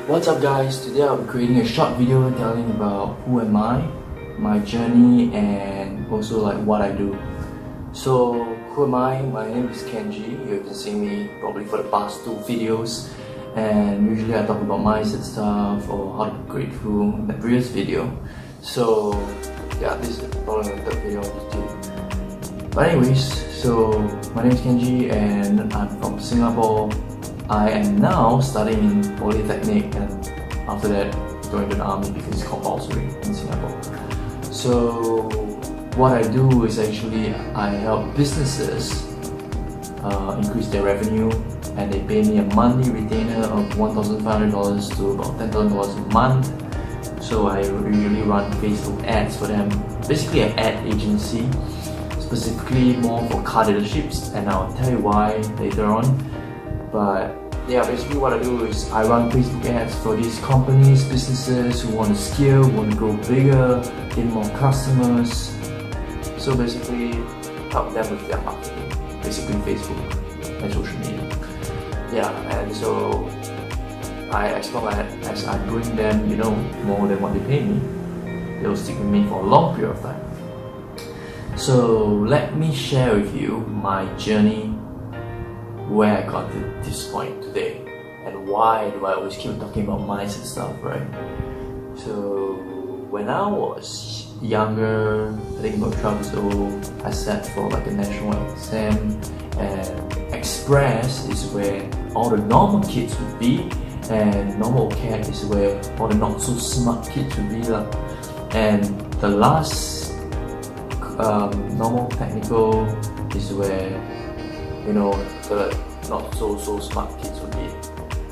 What's up guys, today I'll be creating a short video telling about who am I, my journey, and also like what I do. So who am I? My name is Kenji. You've been seeing me probably for the past 2 videos, and usually I talk about mindset stuff or how to upgrade through the previous video. So yeah, this is probably the 3rd video on YouTube. But anyways, so my name is Kenji and I'm from Singapore. I am now studying in Polytechnic and after that going to the army because it's compulsory in Singapore. So what I do is actually I help businesses increase their revenue, and they pay me a monthly retainer of $1,500 to about $10,000 a month. So I usually run Facebook ads for them, basically an ad agency, specifically more for car dealerships, and I'll tell you why later on. But yeah, basically what I do is I run Facebook ads for these companies, businesses who want to scale, want to grow bigger, get more customers. So basically help them with their marketing, basically Facebook and social media. Yeah, and so as long as I bring them, more than what they pay me, they'll stick with me for a long period of time. So let me share with you my journey, where I got to this point today, and why do I always keep talking about mindset stuff, right? So when I was younger, I think about 12 years old, I sat for like a national exam, and Express is where all the normal kids would be, and normal CAT is where all the not so smart kids would be lah. And the last normal technical is where the not so smart kids would be.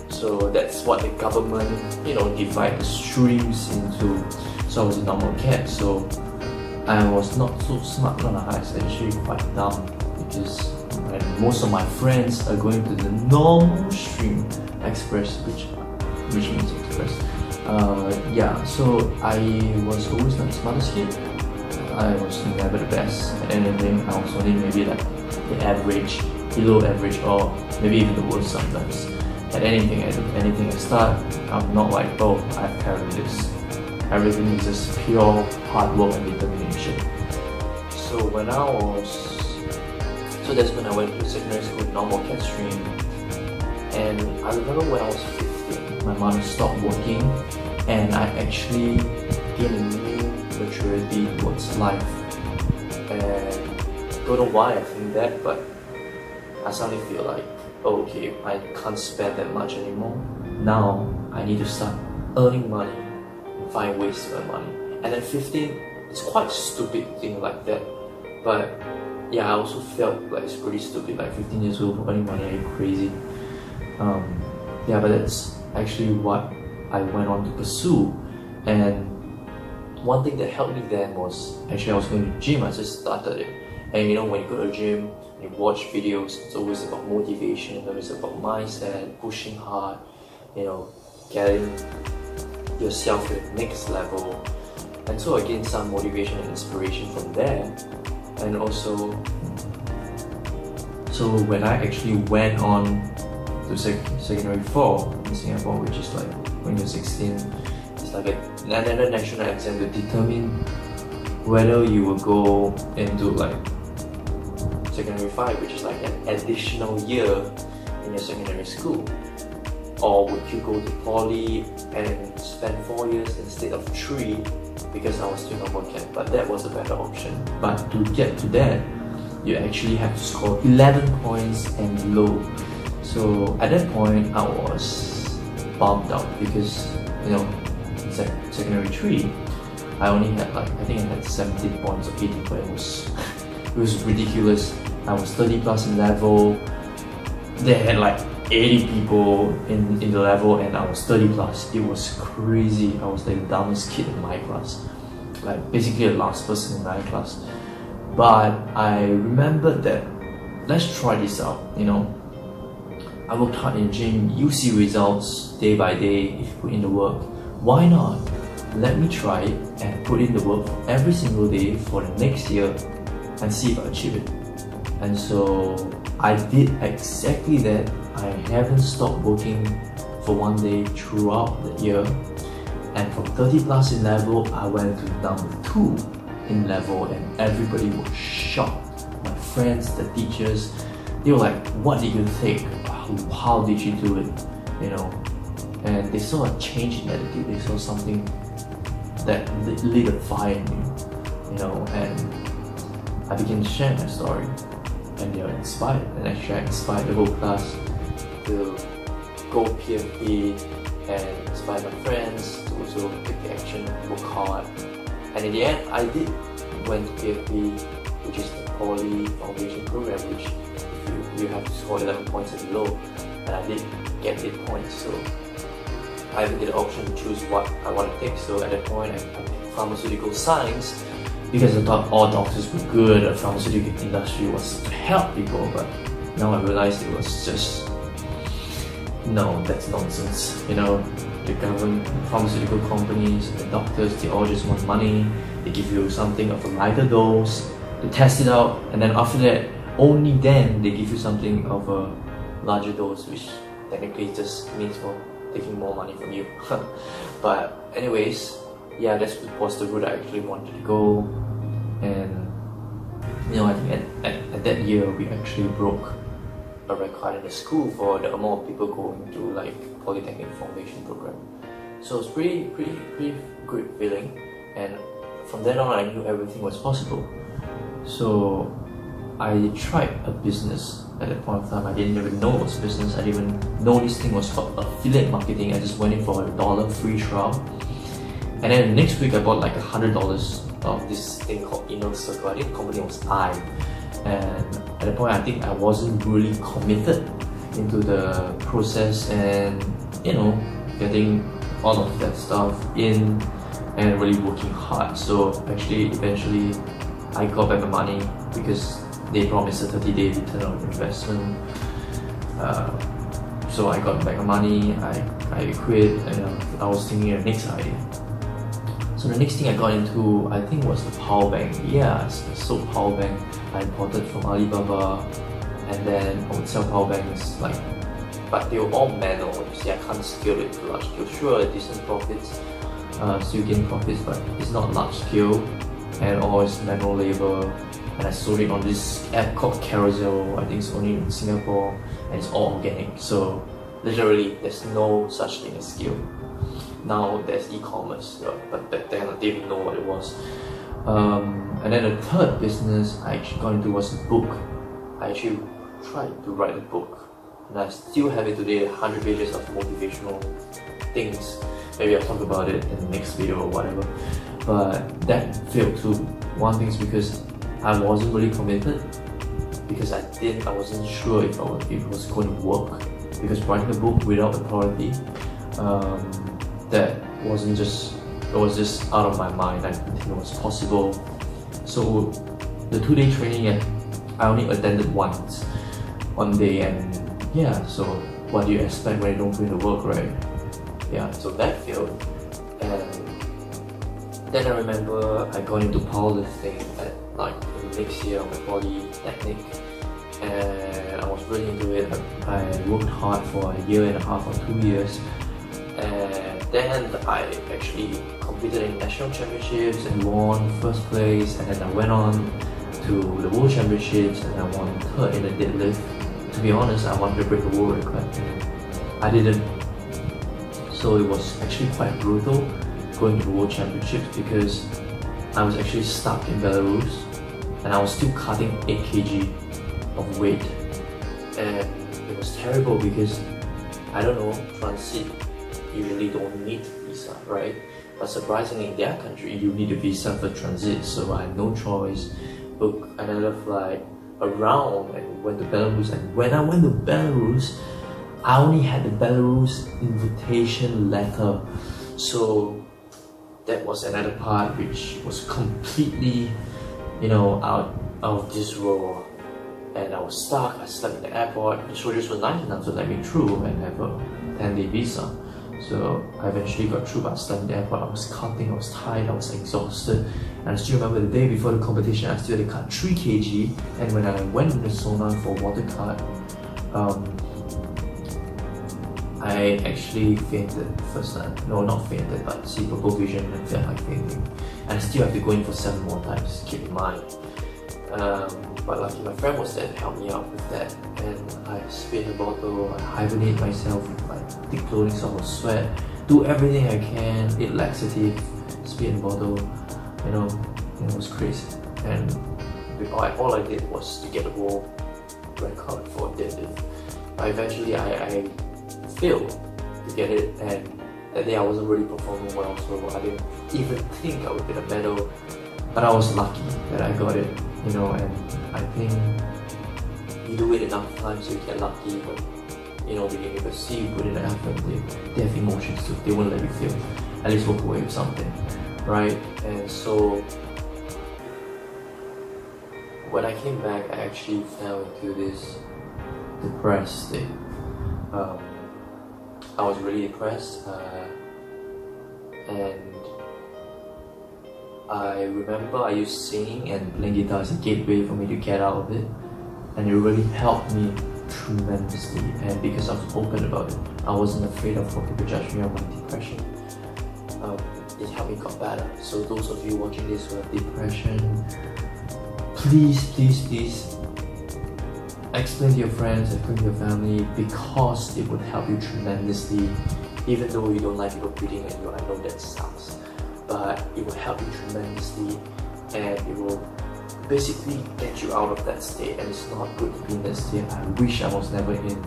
So that's what the government, divide the streams into. So I was a normal cat, so I was not so smart lah. I was actually quite dumb because most of my friends are going to the normal stream, Express, which means Express. Yeah, so I was always not the smartest kid. I was never the best at anything. I was only maybe like the average, below average, or maybe even the worst sometimes. At anything I start, I'm not like, oh, I've carried this. Everything is just pure hard work and determination. So that's when I went to secondary school, normal CAT stream. And I remember when I was 15, my mother stopped working, and I actually gained a new maturity towards life. And I don't know why I think that, but I suddenly feel like, oh, okay, I can't spend that much anymore. Now I need to start earning money and find ways to earn money. And at 15, it's quite a stupid thing like that. But yeah, I also felt like it's pretty stupid, like 15 years old, earning money, are you crazy? Yeah, but that's actually what I went on to pursue. And one thing that helped me then was, actually I was going to the gym, I just started it. And when you go to the gym, you watch videos, it's always about motivation, it's always about mindset, pushing hard, getting yourself to the next level. And so I gained some motivation and inspiration from there. And also, so when I actually went on to secondary 4 in Singapore, which is like when you're 16, it's like another national exam to determine whether you will go into like secondary 5, which is like an additional year in your secondary school, or would you go to poly and spend 4 years instead of 3, because I was still normal CAT, but that was a better option. But to get to that, you actually have to score 11 points and below. So at that point, I was bummed out because in secondary 3, I only had I think I had 17 points or 18 points. It was ridiculous. I was 30 plus in level. They had like 80 people in the level and I was 30 plus. It was crazy. I was like the dumbest kid in my class, like basically the last person in my class. But I remembered that let's try this out, you know. I worked hard in the gym, you see results day by day if you put in the work. Why not? Let me try it and put in the work every single day for the next year and see if I achieve it. And so I did exactly that. I haven't stopped working for one day throughout the year. And from 30 plus in level, I went to number 2 in level and everybody was shocked. My friends, the teachers, they were like, what did you think? How did you do it? You know, and they saw a change in attitude. They saw something that lit a fire in me, you know, and I began to share my story, and they were inspired, and actually I inspired the whole class to go PFP and inspire my friends to also take the action, work hard, and in the end I did went to PFP, which is the Poly Foundation program, which you have to score 11 points and below, and I did get 8 points, so I had the option to choose what I want to take. So at that point I picked pharmaceutical science because I thought all doctors were good, the pharmaceutical industry was to help people, but now I realized it was just, no, that's nonsense. You know, the government, pharmaceutical companies, the doctors, they all just want money. They give you something of a lighter dose to test it out, and then after that, only then they give you something of a larger dose, which technically just means for taking more money from you. But anyways, yeah, that was the route I actually wanted to go. And you know, I think at that year we actually broke a record in the school for the amount of people going to like Polytechnic Foundation program. So it's pretty good feeling, and from then on I knew everything was possible. So I tried a business at that point of time. I didn't even know it was business. I didn't even know this thing was called affiliate marketing. I just went in for $1 free trial. And then the next week I bought like $100 of this thing called Inner Circle. I think the company was I. And at that point I think I wasn't really committed into the process and, you know, getting all of that stuff in and really working hard. So actually eventually I got back my money because they promised a 30-day return on investment. So I got back my money, I quit, and I was thinking of the next idea. So the next thing I got into, I think, was the power bank. Yeah, I sold power bank. I imported from Alibaba, and then I would sell power banks, like, but they were all manual. You see, I can't scale it to large scale. Sure, decent profits, still gain profits, but it's not large scale, and always manual labor. And I sold it on this app called Carousel. I think it's only in Singapore, and it's all organic. So literally, there's no such thing as scale. Now there's e-commerce, but back then I didn't know what it was. And then the third business I actually got into was a book. I actually tried to write a book, and I still have it today, 100 pages of motivational things. Maybe I'll talk about it in the next video or whatever. But that failed too. One thing is because I wasn't really committed, because I wasn't sure if it was going to work. Because writing a book without authority, that wasn't just, it was just out of my mind. I didn't think it was possible. So the 2-day training, I only attended once, one day, and yeah, so what do you expect when you don't put in the work, right? Yeah, so that failed. And then I remember I got into powerlifting at like the next year of my Polytechnic, and I was really into it. I worked hard for a year and a half or 2 years, and then I actually competed in national championships and won first place, and then I went on to the world championships and I won third in the deadlift. To be honest, I wanted to break the world record and I didn't. So it was actually quite brutal going to the world championships because I was actually stuck in Belarus and I was still cutting 8 kg of weight, and it was terrible because, I don't know, transit, you really don't need visa, right? But surprisingly in their country you need a visa for transit, so I had no choice. Booked another flight around and went to Belarus, and when I went to Belarus, I only had the Belarus invitation letter. So that was another part which was completely, out of this world. And I was stuck. I slept in the airport. The soldiers were nice enough to let me through and have a 10-day visa. So I eventually got through, but I slept in the airport. I was cutting, I was tired, I was exhausted. And I still remember the day before the competition, I still had to cut 3 kg. And when I went in the sauna for water cut, I actually fainted first time. No, not fainted, but see purple vision and felt like fainting. And I still have to go in for 7 more times, keep in mind. But lucky my friend was there to help me out with that. And I spit in the bottle, I hibernate myself with my thick clothing so I will sweat, do everything I can, eat laxative, spit in the bottle, it was crazy. And all I did was to get a world record for deadlift. But eventually I failed to get it, and that day I wasn't really performing well, so I didn't even think I would get a medal. But I was lucky that I got it, and I think you do it enough times you get lucky. But being able to see you put in the effort, they have emotions too. They won't let you feel. At least walk away with something, right? And so when I came back, I actually fell into this depressed state. I was really depressed, and I remember I used singing and playing guitar as a gateway for me to get out of it, and it really helped me tremendously. And because I was open about it, I wasn't afraid of what people judge me on my depression. It helped me got better. So those of you watching this who have depression, please explain to your friends, explain to your family, because it would help you tremendously. Even though you don't like people breathing at you, I know that sucks, but it will help you tremendously, and it will basically get you out of that state. And it's not good to be in that state. I wish I was never in,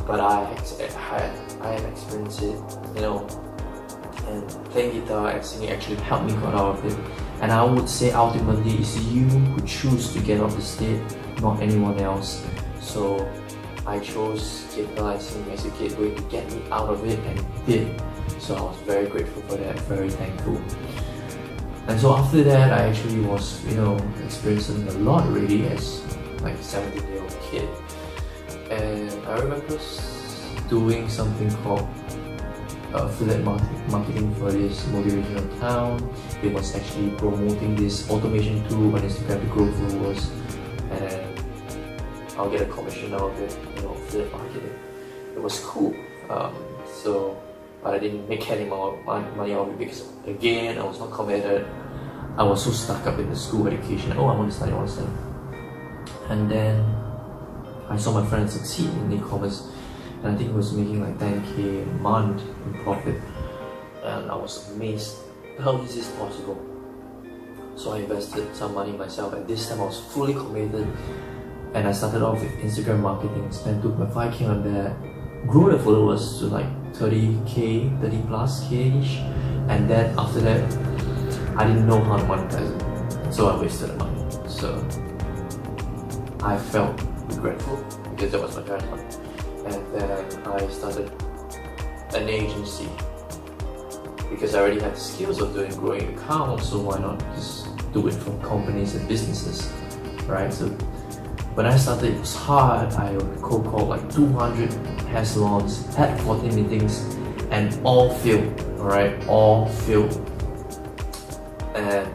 but I have experienced it, and playing guitar and singing actually helped me get out of it. And I would say ultimately it's you who choose to get out of the state, not anyone else. So I chose guitar and singing as a gateway to get me out of it, and it did. So I was very grateful for that, very thankful. And so after that, I actually was, experiencing a lot already as like a 17-year-old kid. And I remember doing something called affiliate marketing for this motivational account. It was actually promoting this automation tool on Instagram to grow followers, and I'll get a commission out of it, affiliate marketing. It was cool. But I didn't make any more money out of it because, again, I was not committed. I was so stuck up in the school education. I want to study. And then I saw my friend succeed in e-commerce, and I think he was making like 10k a month in profit. And I was amazed. How is this possible? So I invested some money myself, and this time I was fully committed. And I started off with Instagram marketing, spent 2.5k on that, grew the followers to like 30k, 30 plus k-ish. And then after that, I didn't know how to monetize it, so I wasted the money. So I felt regretful because that was my parents' money. And then I started an agency because I already had the skills of growing accounts, so why not just do it for companies and businesses, right? So when I started, it was hard. I cold called like 200 hair salons, had 14 meetings, and all failed, alright? All failed. And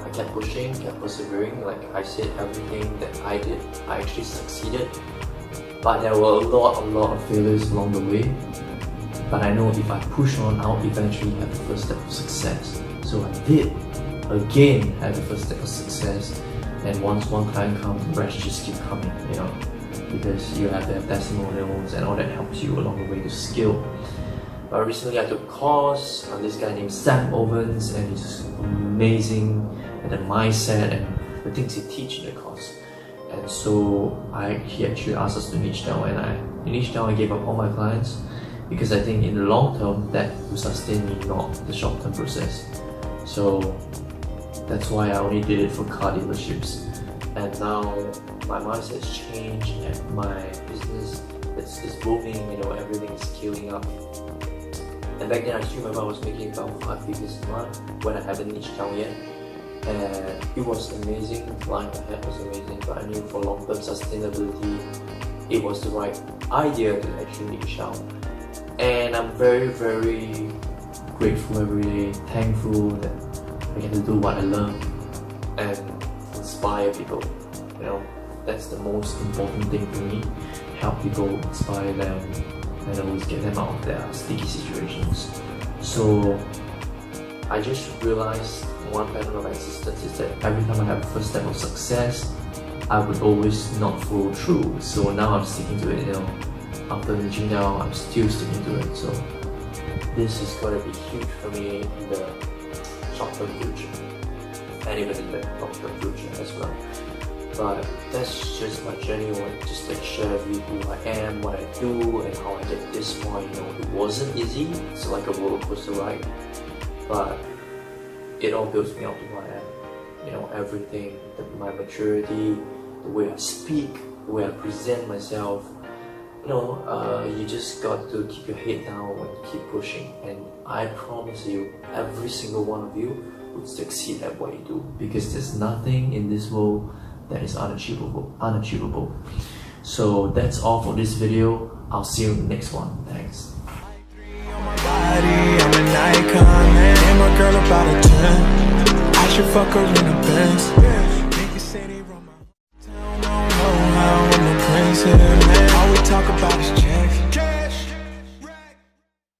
I kept pushing, kept persevering. Like I said, everything that I did, I actually succeeded. But there were a lot of failures along the way. But I know if I push on, I'll eventually have the first step of success. So I did, again, have the first step of success. And once one client comes, the rest just keep coming, because you have to have testimonials and all that helps you along the way to scale. But recently I took a course on this guy named Sam Ovens, and he's amazing at the mindset and the things he teaches in the course. And so he actually asked us to niche down, and in niche down I gave up all my clients because I think in the long term that will sustain me, not the short term process. So that's why I only did it for car dealerships. and now my mindset has changed and my business is booming, you know, everything is scaling up. And back then I still remember I was making about 5 figures a month when I haven't niched down yet. And it was amazing, life I had was amazing, but I knew for long-term sustainability it was the right idea to actually niche down. And I'm very, very grateful every day, thankful that I get to do what I love and inspire people. You know, that's the most important thing to me. Help people, inspire them, and always get them out of their sticky situations. So I just realized one pattern of my existence is that every time I have a first step of success, I would always not follow through. So now I'm sticking to it, you know. After niching down, I'm still sticking to it. So this is gonna be huge for me in the short-term future, and even in the long-term future as well. But that's just my journey. I want to just like share with you who I am, what I do, and how I get this point. You know, it wasn't easy. It's like a roller coaster ride, but it all builds me up to who I am. You know, everything, my maturity, the way I speak, the way I present myself. You know, you just got to keep your head down and keep pushing. And I promise you, every single one of you would succeed at what you do, because there's nothing in this world that is unachievable. So that's all for this video. I'll see you in the next one. Thanks. I'm an icon, man. And my girl about a 10. I should fuck her in a Benz.